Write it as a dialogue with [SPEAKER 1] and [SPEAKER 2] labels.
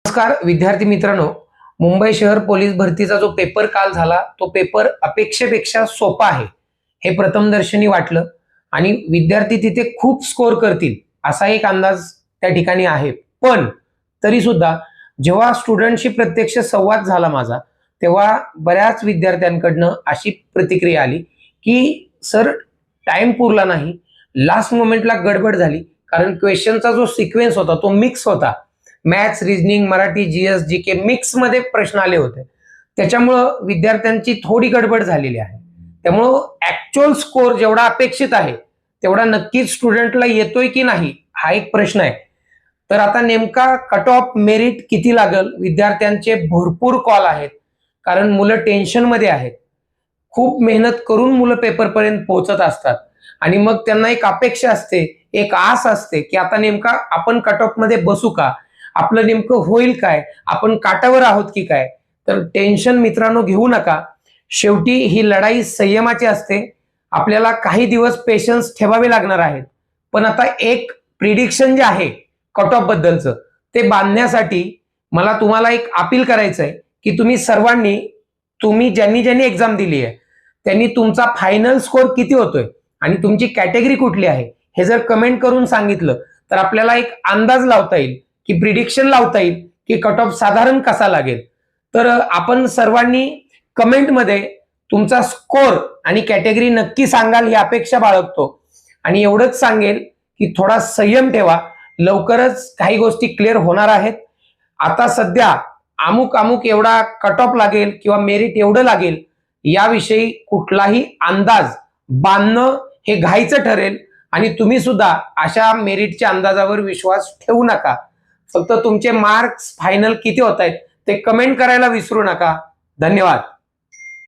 [SPEAKER 1] नमस्कार विद्यार्थी मित्रांनो, मुंबई शहर पोलीस भरतीचा जो पेपर काल झाला तो पेपर अपेक्षेपेक्षा सोपा आहे हे प्रथमदर्शनी वाटलं आणि विद्यार्थी तिथे खूप स्कोर करतील असा एक अंदाज त्या ठिकाणी आहे। पण तरी सुद्धा जेव्हा स्टुडंटशी प्रत्यक्ष संवाद झाला माझा तेव्हा बऱ्याच विद्यार्थ्यांकडनं अशी प्रतिक्रिया आली की सर टाइम पुरला नाही, लास्ट मोमेंटला गडबड झाली, कारण क्वेश्चनचा जो सिक्वेन्स होता तो मिक्स होता। Maths, reasoning, Marathi, GS, GK mix मध्ये प्रश्न आले होते, त्याच्यामुळं विद्यार्थ्यांची थोडी गडबड झालेली आहे। त्यामुळं ऍक्च्युअल स्कोर जेवढा अपेक्षित आहे तेवढा नक्कीच स्टुडंटला येतोय की नाही हा एक प्रश्न आहे। तर आता नेमका कट ऑफ मेरिट किती लागेल, विद्यार्थ्यांचे भरपूर कॉल आहेत, कारण मुलं टेन्शन मध्ये आहेत, खूप मेहनत करून मुलं पेपर पर्यंत पोहोचत असतात आणि मग त्यांना एक अपेक्षा असते, एक आस असते की आता नेमका आपण कट ऑफ मध्ये बसू का, आपलं नेमकं होईल काय, आपण काटावर आहोत की काय। तर टेन्शन मित्रांनो घेऊ नका, शेवटी ही लढाई संयमाची असते, आपल्याला काही दिवस पेशन्स ठेवावे लागणार आहेत। पण आता एक प्रिडिक्शन जे आहे कट ऑफ बद्दलचं ते बांधण्यासाठी मला तुम्हाला एक अपील करायचं आहे की तुम्ही सर्वांनी, तुम्ही ज्यांनी ज्यांनी एक्झाम दिली आहे त्यांनी तुमचा फायनल स्कोर किती होतोय आणि तुमची कॅटेगरी कुठली आहे हे जर कमेंट करून सांगितलं तर आपल्याला एक अंदाज लावता येईल की प्रिडिक्शन लावता येईल की कट ऑफ साधारण कसा लागेल। तर आपण सर्वांनी कमेंटमध्ये तुमचा स्कोर आणि कॅटेगरी नक्की सांगाल ही अपेक्षा बाळगतो आणि एवढंच सांगेल की थोडा संयम ठेवा, लवकरच काही गोष्टी क्लिअर होणार आहेत। आता सध्या अमुक अमुक एवढा कट ऑफ लागेल किंवा मेरिट एवढं लागेल याविषयी कुठलाही अंदाज बांधणं हे घाईचं ठरेल आणि तुम्ही सुद्धा अशा मेरिटच्या अंदाजावर विश्वास ठेवू नका। फक्त तुमचे मार्क्स फायनल किती होत आहेत ते कमेंट करायला विसरू नका। धन्यवाद।